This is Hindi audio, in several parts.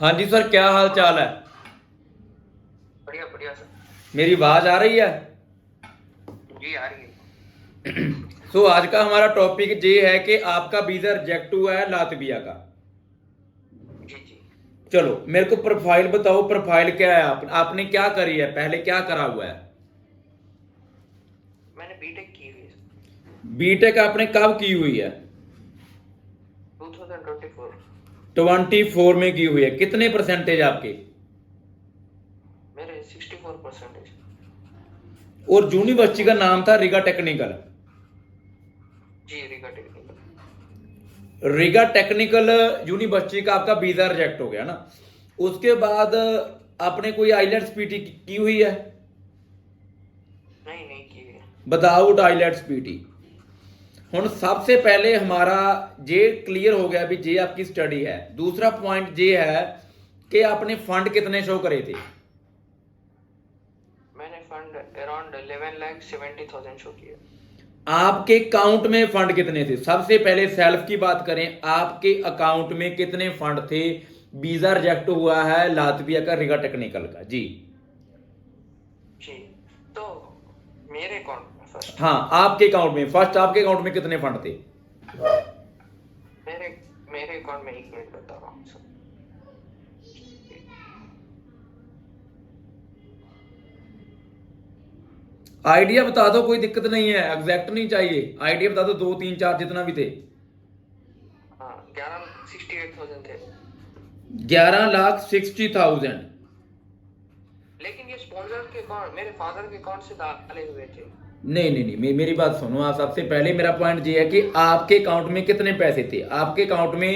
हाँ जी सर, क्या हाल चाल है। बढ़िया बढ़िया सर। मेरी आवाज आ रही है। जी आ रही है। सो आज का हमारा टॉपिक ये है कि आपका वीजा रिजेक्ट हुआ है लातविया का। जी जी। चलो मेरे को प्रोफाइल बताओ, प्रोफाइल क्या है, आपने क्या करी है, पहले क्या करा हुआ है। मैंने बीटेक की हुई है। बीटेक आपने कब की हुई है। 2024। 24 में की हुई है। कितने परसेंटेज आपके। मेरे 64%। और यूनिवर्सिटी का नाम था रीगा टेक्निकल। जी Riga technical. Riga technical university का आपका वीजा रिजेक्ट हो गया ना। उसके बाद आपने कोई आईलेट्स पीटी की हुई है। नहीं नहीं की हुई है। Without IELTS PT. ਹੁਣ ਸਭ से पहले हमारा जे क्लियर हो गया भी जे आपकी स्टडी है। दूसरा पॉइंट ये है कि आपने फंड कितने शो करे थे। मैंने फंड अराउंड 11,70,000 शो किया। आपके अकाउंट में फंड कितने थे। सबसे पहले सेल्फ की बात करें, आपके अकाउंट में कितने फंड थे। वीजा रिजेक्ट हुआ है लातविया का रीगा टेक्निकल का जी। जी तो मेरे अकाउंट में फर्स्ट। हाँ आपके अकाउंट में फर्स्ट, आपके अकाउंट में कितने फंड थे। मेरे मेरे अकाउंट में 1 मिनट बता रहा हूँ सर। आइडिया बता दो, कोई दिक्कत नहीं है, एग्जैक्ट नहीं चाहिए, आइडिया बता दो, 2 3 4 जितना भी थे। हाँ 11,68,000 थे। 11,60,000। लेकिन ये स्पॉन्सर के अकाउंट मेरे फादर के अकाउंट से डाले हुए थे। नहीं नहीं नहीं, मेरी बात सुनो। आप सबसे पहले मेरा पॉइंट ये है कि आपके अकाउंट में कितने पैसे थे। आपके अकाउंट में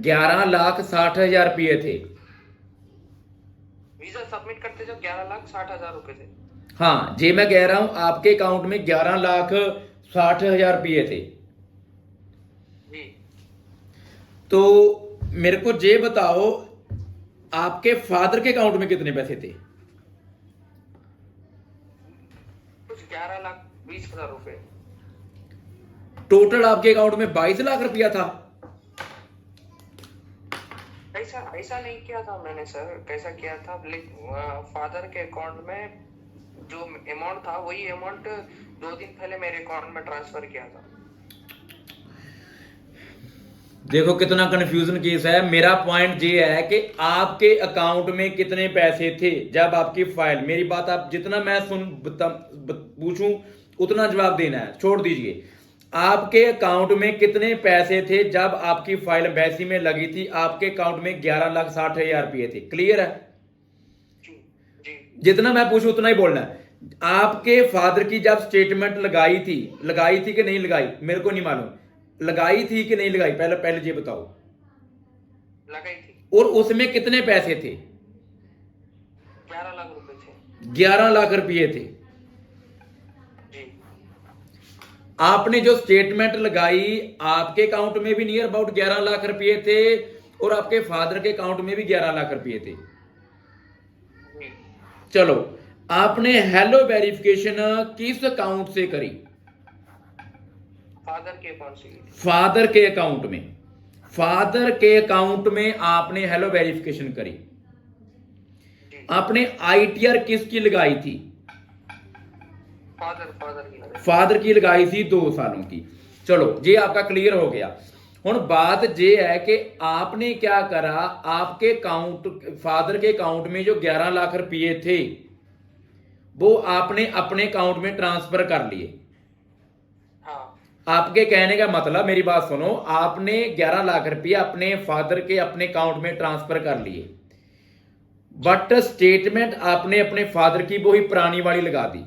11,60,000 रुपये थे। वीजा सबमिट करते जब 11,60,000 रुपए थे। हाँ जी, मैं कह रहा हूं आपके अकाउंट में 11,60,000 रुपये थे। जी तो मेरे को ये बताओ, आपके फादर के अकाउंट में कितने पैसे थे। कुछ 11,20,000 रुपए। टोटल आपके अकाउंट में 22 लाख रुपया था। ऐसा ऐसा नहीं किया था मैंने सर। कैसा किया था, फादर के अकाउंट में जो अमाउंट था वही अमाउंट 2 दिन पहले मेरे अकाउंट में ट्रांसफर किया था। देखो कितना कंफ्यूजन केस है। मेरा पॉइंट ये है कि आपके अकाउंट में कितने पैसे थे जब आपकी फाइल, मेरी बात आप जितना मैं पूछूं उतना जवाब देना है, छोड़ दीजिए। आपके अकाउंट में कितने पैसे थे जब आपकी फाइल एम्बेसी में लगी थी। आपके अकाउंट में 11,60,000 रुपये थे। क्लियर है। जी जी जितना मैं पूछूं उतना ही बोलना है। आपके फादर की जब स्टेटमेंट लगाई थी कि नहीं लगाई, मेरे को नहीं मालूम। लगाई थी कि नहीं लगाई, पहले पहले ये बताओ। लगाई थी। और उसमें कितने पैसे थे। 11 लाख रुपए थे। 11 लाख रुपये थे। जी आपने जो स्टेटमेंट लगाई, आपके अकाउंट में भी नियर अबाउट 11 लाख रुपये थे और आपके फादर के अकाउंट में भी 11 लाख रुपये थे। जी चलो, आपने हेलो वेरिफिकेशन किस अकाउंट से करी। फादर के अकाउंट से की थी। फादर के अकाउंट में। फादर के अकाउंट में आपने हेलो वेरिफिकेशन करी। जी आपने आईटीआर किसकी लगाई थी। फादर फादर की लगाई। फादर की लगाई थी 2 सालों की। चलो ये आपका क्लियर हो गया। हुन बात ये है कि आपने क्या करा। आपके अकाउंट, फादर के अकाउंट में जो 11 लाख रुपये थे वो आपने अपने अकाउंट में ट्रांसफर कर लिए। हाँ आपके कहने का मतलब, मेरी बात सुनो, आपने 11 लाख रुपये अपने फादर के अपने अकाउंट में ट्रांसफर कर लिए, बट स्टेटमेंट आपने अपने फादर की वही पुरानी वाली लगा दी।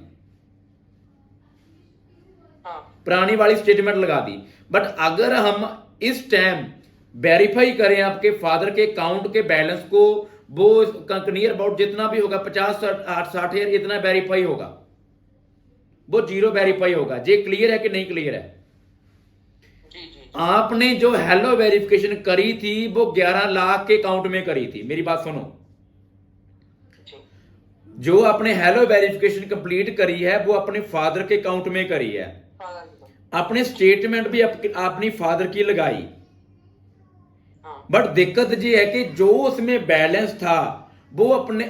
हाँ पुरानी वाली स्टेटमेंट लगा दी। बट अगर हम इस टाइम वेरीफाई करें आपके फादर के अकाउंट के बैलेंस को, वो नियर अबाउट जितना भी होगा 50-60 इतना वेरीफाई होगा, वो जीरो वेरीफाई होगा। ये क्लियर है कि नहीं क्लियर है। जी जी आपने जो हेलो वेरिफिकेशन करी थी वो 11 लाख के अकाउंट में करी थी। मेरी बात सुनो, जी जो आपने हेलो वेरिफिकेशन कंप्लीट करी है वो अपने फादर के अकाउंट में करी है। फादर की। अपने स्टेटमेंट भी अपनी फादर की लगाई। हाँ बट दिक्कत ये है कि जो उसमें बैलेंस था वो आपने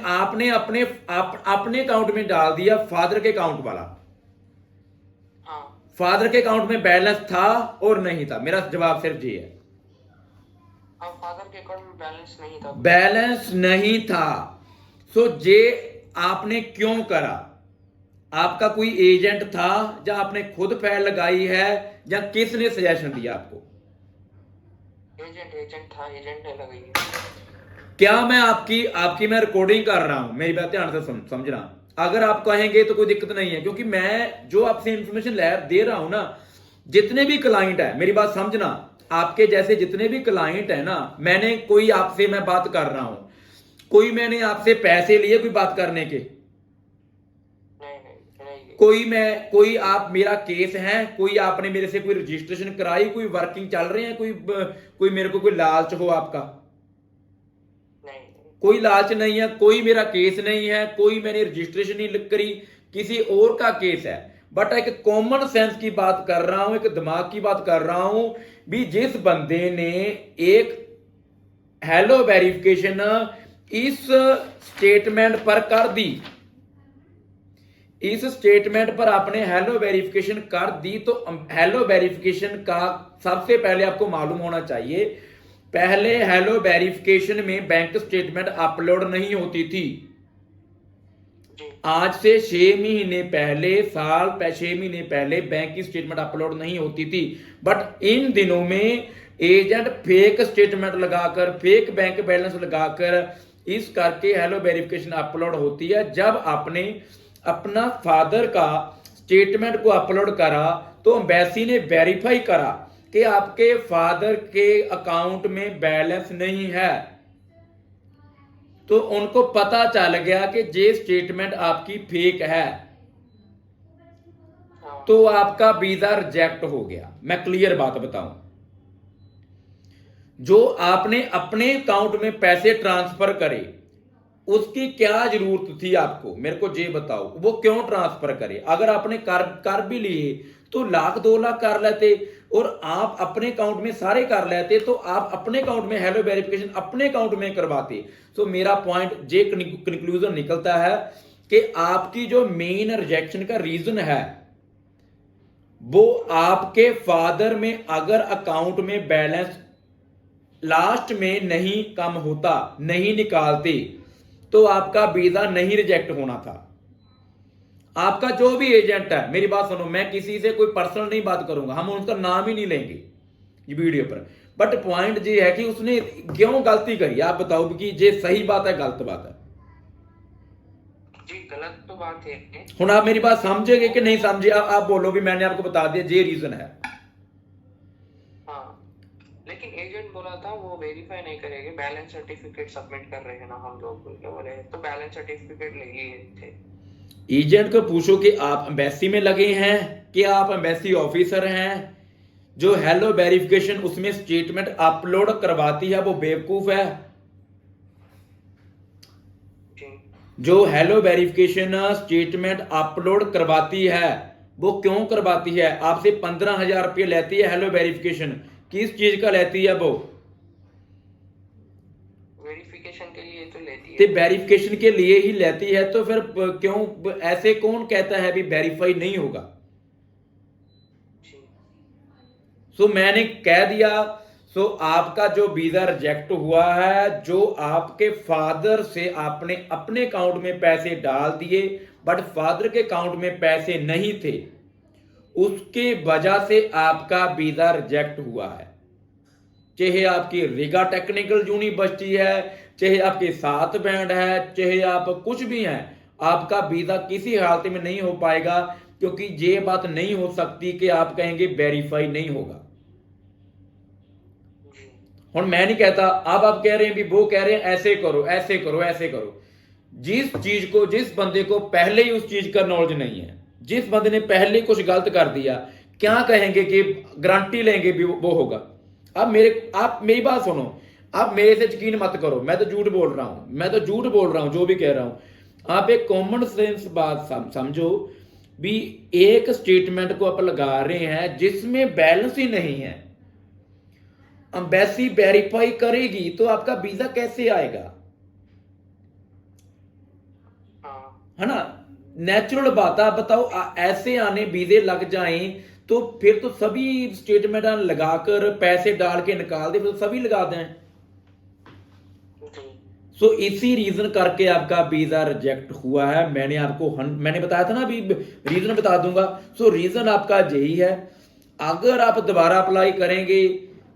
अपने अकाउंट में डाल दिया, फादर के अकाउंट वाला। हाँ फादर के अकाउंट में बैलेंस था और नहीं था? मेरा जवाब सिर्फ ये है, हाँ, फादर के अकाउंट में बैलेंस नहीं था। बैलेंस नहीं था। सो ये आपने क्यों करा? आपका कोई एजेंट था या आपने खुद फाइल लगाई है या किसने सजेशन दिया आपको? एजेंट था, एजेंट ने लगाई है। क्या मैं आपकी मैं रिकॉर्डिंग कर रहा हूं, मेरी बात ध्यान से समझना। अगर आप कहेंगे तो कोई दिक्कत नहीं है, क्योंकि मैं जो आपसे इंफॉर्मेशन दे रहा हूं ना, जितने भी क्लाइंट है, मेरी बात समझना, आपके जैसे जितने भी क्लाइंट है ना, मैंने कोई आपसे मैं बात कर रहा हूं, कोई मैंने आपसे पैसे लिए कोई बात करने के? नहीं। कोई आप मेरा केस है, कोई आपने मेरे से कोई रजिस्ट्रेशन कराई, कोई वर्किंग चल रहे हैं, कोई मेरे को कोई लालच हो आपका? कोई लालच नहीं है, कोई मेरा केस नहीं है, कोई मैंने रजिस्ट्रेशन नहीं करी, किसी और का केस है। बट एक कॉमन सेंस की बात कर रहा हूं, एक दिमाग की बात कर रहा हूं भी। जिस बंदे ने एक हेलो वेरिफिकेशन इस स्टेटमेंट पर कर दी, इस स्टेटमेंट पर आपने हेलो वेरिफिकेशन कर दी, तो हेलो वेरिफिकेशन का सबसे पहले आपको मालूम होना चाहिए, पहले हेलो वेरिफिकेशन में बैंक स्टेटमेंट अपलोड नहीं होती थी। आज से 6 महीने पहले, 6 महीने पहले बैंक की स्टेटमेंट अपलोड नहीं होती थी। बट इन दिनों में एजेंट फेक स्टेटमेंट लगाकर, फेक बैंक बैलेंस लगाकर इस करके हेलो वेरिफिकेशन अपलोड होती है। जब आपने अपना फादर का स्टेटमेंट को अपलोड करा तो एम्बेसी ने वेरीफाई करा कि आपके फादर के अकाउंट में बैलेंस नहीं है, तो उनको पता चल गया कि ये स्टेटमेंट आपकी फेक है, तो आपका वीजा रिजेक्ट हो गया। मैं क्लियर बात बताऊं, जो आपने अपने अकाउंट में पैसे ट्रांसफर करे उसकी क्या जरूरत थी आपको, मेरे को ये बताओ, वो क्यों ट्रांसफर करे? अगर आपने कर भी लिए तो 1,00,000-2,00,000 कर लेते, और आप अपने अकाउंट में सारे कर लेते, तो आप अपने अकाउंट में हेलो वेरिफिकेशन अपने अकाउंट में करवाते। तो मेरा पॉइंट ये कंक्लूजन निकलता है कि आपकी जो मेन रिजेक्शन का रीजन है वो आपके फादर में अगर अकाउंट में बैलेंस लास्ट में नहीं कम होता, नहीं निकालते, तो आपका वीजा नहीं रिजेक्ट होना था। आपका जो भी एजेंट है, मेरी बात सुनो, मैं किसी से कोई पर्सनल नहीं बात करूंगा, हम उनका नाम ही नहीं लेंगे ये वीडियो पर। बट पॉइंट ये है कि उसने क्यों गलती करी, आप बताओ कि ये सही बात है गलत बात है? जी गलत तो बात है। हुण आप मेरी बात समझेंगे कि नहीं समझे? आप बोलो भी मैंने आपको बता दिया ये रीजन है। लेकिन एजेंट बोला था वो वेरीफाई नहीं करेंगे, बैलेंस सर्टिफिकेट सबमिट कर रहे हैं ना हम लोग, बोले तो बैलेंस सर्टिफिकेट ले लिए थे। एजेंट को पूछो कि आप एम्बेसी में लगे हैं कि आप एम्बेसी ऑफिसर हैं? जो हेलो वेरिफिकेशन उसमें स्टेटमेंट अपलोड करवाती है वो बेवकूफ है। जो हेलो वेरिफिकेशन स्टेटमेंट अपलोड करवाती है वो क्यों करवाती है? आपसे 15,000 रुपये लेती है हेलो वेरिफिकेशन, किस चीज का लेती है? वो वेरिफिकेशन के लिए तो लेती है। तो वेरिफिकेशन के लिए ही लेती है, तो फिर क्यों ऐसे कौन कहता है भी वेरीफाई नहीं होगा? सो मैंने कह दिया, सो आपका जो वीजा रिजेक्ट हुआ है, जो आपके फादर से आपने अपने अकाउंट में पैसे डाल दिए बट फादर के अकाउंट में पैसे नहीं थे, उसके वजह से आपका वीजा रिजेक्ट हुआ है। चाहे आपकी रीगा टेक्निकल यूनिवर्सिटी है, चाहे आपके 7 बैंड है, चाहे आप कुछ भी हैं, आपका वीजा किसी हालत में नहीं हो पाएगा, क्योंकि ये बात नहीं हो सकती कि आप कहेंगे वेरीफाई नहीं होगा। और मैं नहीं कहता, अब आप कह रहे हैं भी वो कह रहे हैं ऐसे करो ऐसे करो ऐसे करो। जिस चीज को, जिस बंदे को पहले ही उस चीज का नॉलेज नहीं है, जिस बंदे ने पहले कुछ गलत कर दिया, क्या कहेंगे कि गारंटी लेंगे भी वो होगा? अब आप मेरी बात सुनो, आप मेरे से यकीन मत करो, मैं तो झूठ बोल रहा हूं, मैं तो झूठ बोल रहा हूं जो भी कह रहा हूं। आप एक कॉमन सेंस बात समझो भी, एक स्टेटमेंट को आप लगा रहे हैं जिसमें बैलेंस ही नहीं है, एम्बेसी वेरीफाई करेगी तो आपका वीजा कैसे आएगा? हाँ है ना? नेचुरल बात है। आप बताओ, ऐसे आने वीजे लग जाएं तो फिर तो सभी स्टेटमेंट लगाकर पैसे डाल के निकाल दे, फिर तो सभी लगा दें। जी सो इसी रीजन करके आपका वीजा रिजेक्ट हुआ है। मैंने आपको मैंने बताया था ना, अभी रीजन बता दूंगा। सो रीजन आपका यही है। अगर आप दोबारा अप्लाई करेंगे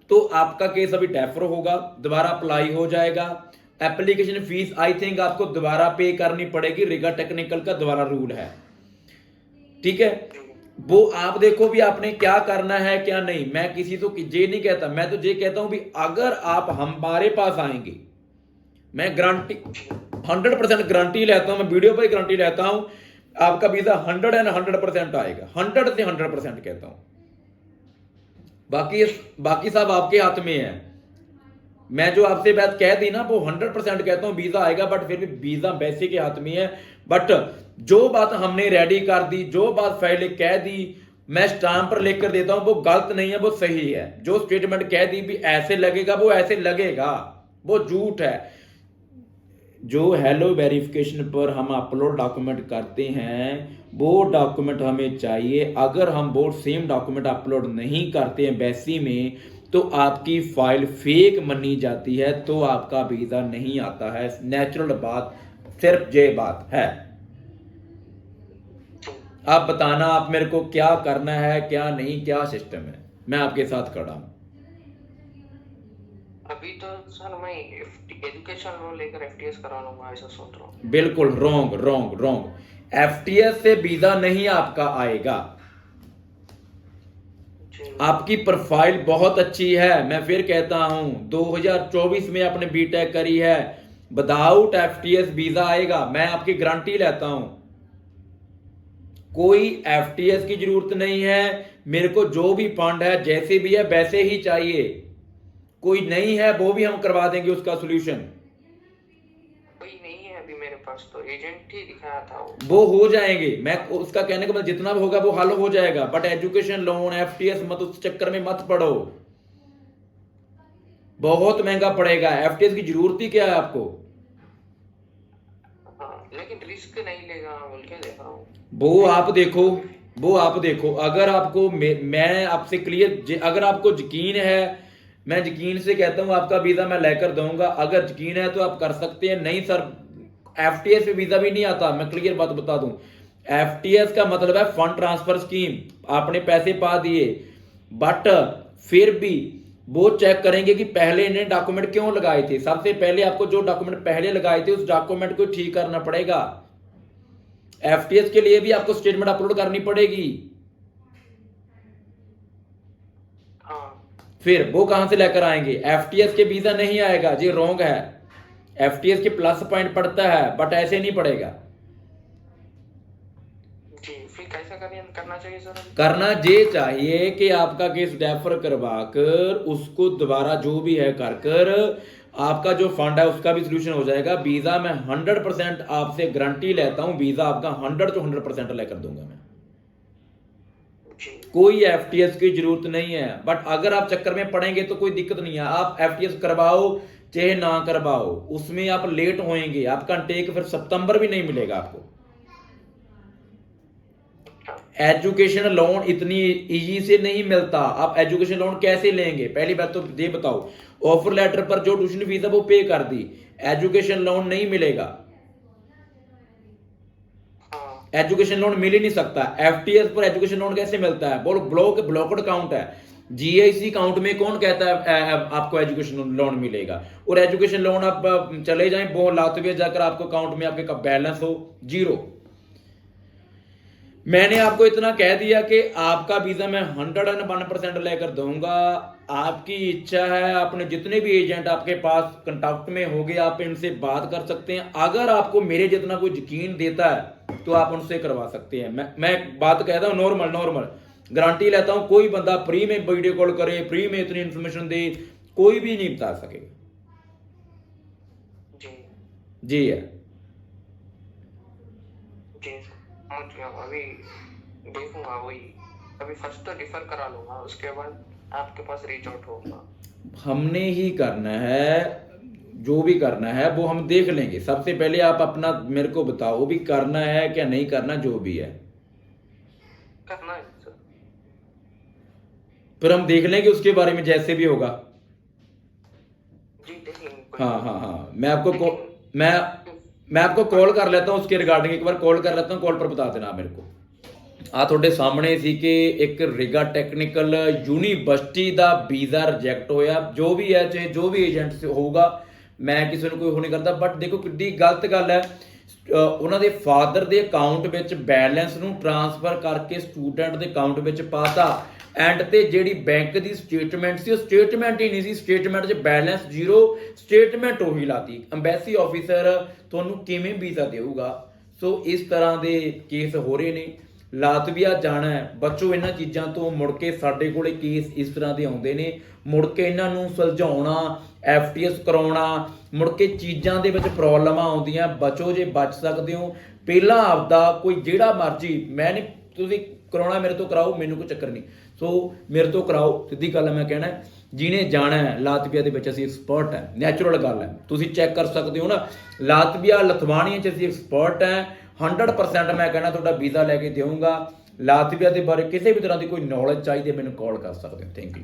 तो आपका केस अभी डेफर होगा, दोबारा अप्लाई हो जाएगा। एप्लीकेशन फीस आई थिंक आपको दोबारा पे करनी पड़ेगी, रिगा टेक्निकल का दोबारा रूल है, ठीक है? जी वो आप देखो भी आपने क्या करना है क्या नहीं। मैं किसी तो ये नहीं कहता, मैं तो ये कहता हूं भी अगर आप हमारे पास आएंगे, मैं गारंटी 100% गारंटी लेता हूं, मैं वीडियो पर गारंटी लेता हूं, आपका वीजा 100% आएगा। 100 से 100% कहता हूं। बाकी सब आपके हाथ में है। मैं जो आपसे बात कह दी ना वो 100% कहता हूं वीजा आएगा, बट फिर भी वीजा वैसे के हाथ में है। बट जो बात हमने रेडी कर दी, जो बात पहले कह दी, मैं स्टाम्प पर लिख कर देता हूं, वो गलत नहीं है, वो सही है। जो स्टेटमेंट कह दी भी ऐसे लगेगा, वो ऐसे लगेगा, वो झूठ है। जो हेलो वेरिफिकेशन पर हम अपलोड डॉक्यूमेंट करते हैं वो डॉक्यूमेंट हमें चाहिए। अगर हम वो सेम डॉक्यूमेंट अपलोड नहीं करते हैं एम्बेसी में तो आपकी फाइल फेक मानी जाती है, तो आपका वीजा नहीं आता है। नेचुरल बात, सिर्फ ये बात है। आप बताना आप मेरे को क्या करना है क्या नहीं, क्या सिस्टम है, मैं आपके साथ खड़ा हूं। अभी तो सर मैं एजुकेशन लोन लेकर एफटीएस करा लूंगा ऐसा सोच रहा हूँ। बिल्कुल रॉन्ग रॉन्ग रॉन्ग। एफटीएस से वीजा नहीं आपका आएगा। जी आपकी प्रोफाइल बहुत अच्छी है, मैं फिर कहता हूं 2024 में आपने बीटेक करी है, विदाउट एफटीएस वीजा आएगा, मैं आपकी गारंटी लेता हूं। कोई एफटीएस की जरूरत नहीं है। मेरे को जो भी फंड है जैसे भी है वैसे ही चाहिए। कोई नहीं है वो भी हम करवा देंगे उसका सोल्यूशन। कोई नहीं है अभी मेरे पास, तो एजेंट ही दिखाया था वो हो जाएंगे, मैं उसका कहने का मतलब जितना भी होगा वो हल हो जाएगा। बट एजुकेशन लोन एफटीएस मत, उस चक्कर में मत पड़ो, बहुत महंगा पड़ेगा। एफटीएस की जरूरत ही क्या है आपको? हाँ लेकिन रिस्क नहीं लेगा बोल के देख रहा हूँ। वो आप देखो, वो आप देखो। अगर आपको मैं आपसे क्लियर, अगर आपको यकीन है, मैं यकीन से कहता हूं आपका वीजा मैं लेकर दूंगा। अगर यकीन है तो आप कर सकते हैं। नहीं सर, एफटीएस पे वीजा भी नहीं आता। मैं क्लियर बात बता दूं, एफटीएस का मतलब है फंड ट्रांसफर स्कीम। आपने पैसे पा दिए, बट फिर भी वो चेक करेंगे कि पहले इन्हें डॉक्यूमेंट क्यों लगाए थे। सबसे पहले आपको जो डॉक्यूमेंट पहले लगाए थे उस डॉक्यूमेंट को ठीक करना पड़ेगा। एफटीएस के लिए भी आपको स्टेटमेंट अपलोड करनी पड़ेगी। हाँ फिर वो कहां से लेकर आएंगे? एफटीएस के वीजा नहीं आएगा, ये रॉन्ग है। एफटीएस के प्लस पॉइंट पड़ता है बट ऐसे नहीं पड़ेगा। जी फिर कैसा करना चाहिए सर? करना ये चाहिए कि आपका केस डेफर करवा कर उसको दोबारा जो भी है कर कर आपका जो फंड है उसका भी सोल्यूशन हो जाएगा। वीजा मैं 100% आपसे गारंटी लेता हूं, वीजा आपका 100% लेकर दूंगा मैं। जी कोई एफटीएस की जरूरत नहीं है। बट अगर आप चक्कर में पड़ेंगे तो कोई दिक्कत नहीं है। आप एफटीएस करवाओ चाहे ना करवाओ, उसमें आप लेट होएंगे, आपका टेक फिर सितंबर भी नहीं मिलेगा आपको। एजुकेशन लोन इतनी इजी से नहीं मिलता। आप एजुकेशन लोन कैसे लेंगे? पहली बात तो ये बताओ। ऑफर लेटर पर जो ट्यूशन फीस है वो पे कर दी, एजुकेशन लोन नहीं मिलेगा। हाँ एजुकेशन लोन मिल ही नहीं सकता। एफटीएस पर एजुकेशन लोन कैसे मिलता है? बोलो, ब्लॉक्ड अकाउंट है। जीआईसी अकाउंट में कौन कहता है आपको एजुकेशन लोन मिलेगा? और एजुकेशन लोन आप चले जाएं वो लातविया जाकर आपको अकाउंट में आपके बैलेंस हो जीरो। मैंने आपको इतना कह दिया कि आपका वीजा मैं 101% लेकर दूंगा। आपकी इच्छा है, आपने जितने भी एजेंट आपके पास कांटेक्ट में होंगे आप इनसे बात कर सकते हैं। अगर आपको मेरे जितना कोई यकीन देता है तो आप उनसे करवा सकते हैं। मैं बात कहता हूं नॉर्मल गारंटी लेता हूं। कोई बंदा फ्री में वीडियो कॉल करे, फ्री में इतनी इंफॉर्मेशन दे, कोई भी नहीं बता सकेगा। जी जी है। जी समझ गया। अभी देखूंगा वही, अभी फर्स्ट तो डिफर करा लूंगा, उसके बाद आपके पास रीच आउट होगा? हमने ही करना है, जो भी करना है वो हम देख लेंगे। सबसे पहले आप अपना मेरे को बताओ भी करना है क्या नहीं करना, जो भी है करना है सर। फिर हम देख लेंगे उसके बारे में जैसे भी होगा। जी देखेंगे, कोई हाँ बात हाँ नहीं। हाँ, मैं आपको लेकिन मैं आपको कॉल कर लेता हूँ उसके रिगार्डिंग, एक बार कॉल कर लेता हूँ, कॉल पर बता देना आप मेरे को। ਆ ਤੁਹਾਡੇ ਸਾਹਮਣੇ ਸੀ ਕਿ ਇੱਕ ਰਿਗਾ ਟੈਕਨੀਕਲ ਯੂਨੀਵਰਸਿਟੀ ਦਾ ਵੀਜ਼ਾ ਰਿਜੈਕਟ ਹੋਇਆ। ਜੋ ਵੀ ਹੈ, ਚਾਹੇ ਜੋ ਵੀ ਏਜੰਟ ਹੋਊਗਾ, ਮੈਂ ਕਿਸੇ ਨੂੰ ਕੋਈ ਉਹ ਨਹੀਂ ਕਰਦਾ, ਬਟ ਦੇਖੋ ਕਿੱਡੀ ਗਲਤ ਗੱਲ ਹੈ। ਉਹਨਾਂ ਦੇ ਫਾਦਰ ਦੇ ਅਕਾਊਂਟ ਵਿੱਚ ਬੈਲੈਂਸ ਨੂੰ ਟ੍ਰਾਂਸਫਰ ਕਰਕੇ ਸਟੂਡੈਂਟ ਦੇ ਅਕਾਊਂਟ ਵਿੱਚ ਪਾਤਾ, ਐਂਡ ਤੇ ਜਿਹੜੀ ਬੈਂਕ ਦੀ ਸਟੇਟਮੈਂਟ ਸੀ ਉਹ ਸਟੇਟਮੈਂਟ ਹੀ ਨਹੀਂ ਸੀ, ਸਟੇਟਮੈਂਟ 'ਚ ਬੈਲੈਂਸ ਜ਼ੀਰੋ, ਸਟੇਟਮੈਂਟ ਉਹੀ ਲਾਤੀ। ਅੰਬੈਸੀ ਆਫੀਸਰ ਤੁਹਾਨੂੰ ਕਿਵੇਂ ਵੀਜ਼ਾ ਦੇਊਗਾ? ਸੋ ਇਸ ਤਰ੍ਹਾਂ ਦੇ ਕੇਸ ਹੋ ਰਹੇ ਨੇ। ਲਾਤਵੀਆ ਜਾਣਾ ਹੈ, ਬਚੋ ਇਹਨਾਂ ਚੀਜ਼ਾਂ ਤੋਂ। ਮੁੜ ਕੇ ਸਾਡੇ ਕੋਲੇ ਕੇਸ ਇਸ ਤਰ੍ਹਾਂ ਦੇ ਆਉਂਦੇ ਨੇ, ਮੁੜ ਕੇ ਇਹਨਾਂ ਨੂੰ ਸੁਲਝਾਉਣਾ, FTS ਕਰਾਉਣਾ, ਮੁੜ ਕੇ ਚੀਜ਼ਾਂ ਦੇ ਵਿੱਚ ਪ੍ਰੋਬਲਮਾਂ ਆਉਂਦੀਆਂ। ਬਚੋ, ਜੇ ਬਚ ਸਕਦੇ ਹੋ ਪਹਿਲਾਂ ਆਪਦਾ ਕੋਈ ਜਿਹੜਾ ਮਰਜ਼ੀ, ਮੈਂ ਨਹੀਂ, ਤੁਸੀਂ ਕਰਾਉਣਾ ਮੇਰੇ ਤੋਂ ਕਰਾਓ, ਮੈਨੂੰ ਕੋਈ ਚੱਕਰ ਨਹੀਂ। ਸੋ ਮੇਰੇ ਤੋਂ ਕਰਾਓ, ਸਿੱਧੀ ਗੱਲ ਮੈਂ ਕਹਿਣਾ। ਜਿਹਨੇ ਜਾਣਾ ਹੈ ਲਾਤਵੀਆ ਦੇ ਵਿੱਚ ਅਸੀਂ ਐਕਸਪਰਟ ਹੈ, ਨੈਚੁਰਲ ਗੱਲ ਹੈ, ਤੁਸੀਂ ਚੈੱਕ ਕਰ ਸਕਦੇ ਹੋ ਨਾ। ਲਾਤਵੀਆ ਲਥਵਾਨੀਆ 'ਚ ਅਸੀਂ ਐਕਸਪਰਟ ਹੈ। 100% ਮੈਂ ਕਹਿਣਾ ਤੁਹਾਡਾ ਵੀਜ਼ਾ ਲੈ ਕੇ ਦੇਵਾਂਗਾ। ਲਾਤਵੀਆ ਦੇ ਬਾਰੇ ਕਿਸੇ ਵੀ ਤਰ੍ਹਾਂ ਦੀ ਕੋਈ ਨੌਲੇਜ ਚਾਹੀਦੀ ਹੈ, ਮੈਨੂੰ ਕਾਲ ਕਰ ਸਕਦੇ ਹੋ। Thank you.